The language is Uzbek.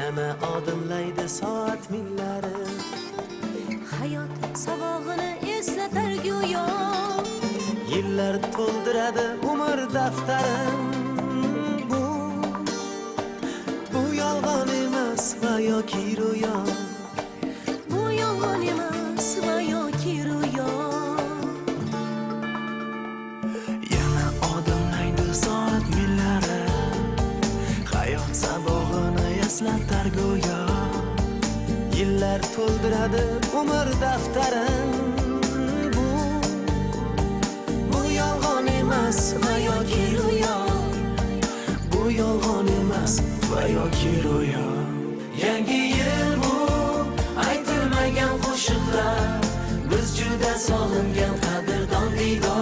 yana odimlaydi soat millari. Hayot sabog'ini eslatar go'yo. Yillar to'ldiradi umr daftarim. Bu yolg'on emas va yoki ro'yo. Bu yolg'on emas va yoki ro'yo. Yana odimlaydi soat millari. Hayot sabog'ini eslatar go'yo. Yillar to'ldiradi umr daftarim. Bu yolg'on emas va yoki ro'yo. Bu yolg'on emas va yoki ro'yo. Yangi yil bu aytilmagan qo'shiqlar. Biz juda sog'ingan qadrdon diydor.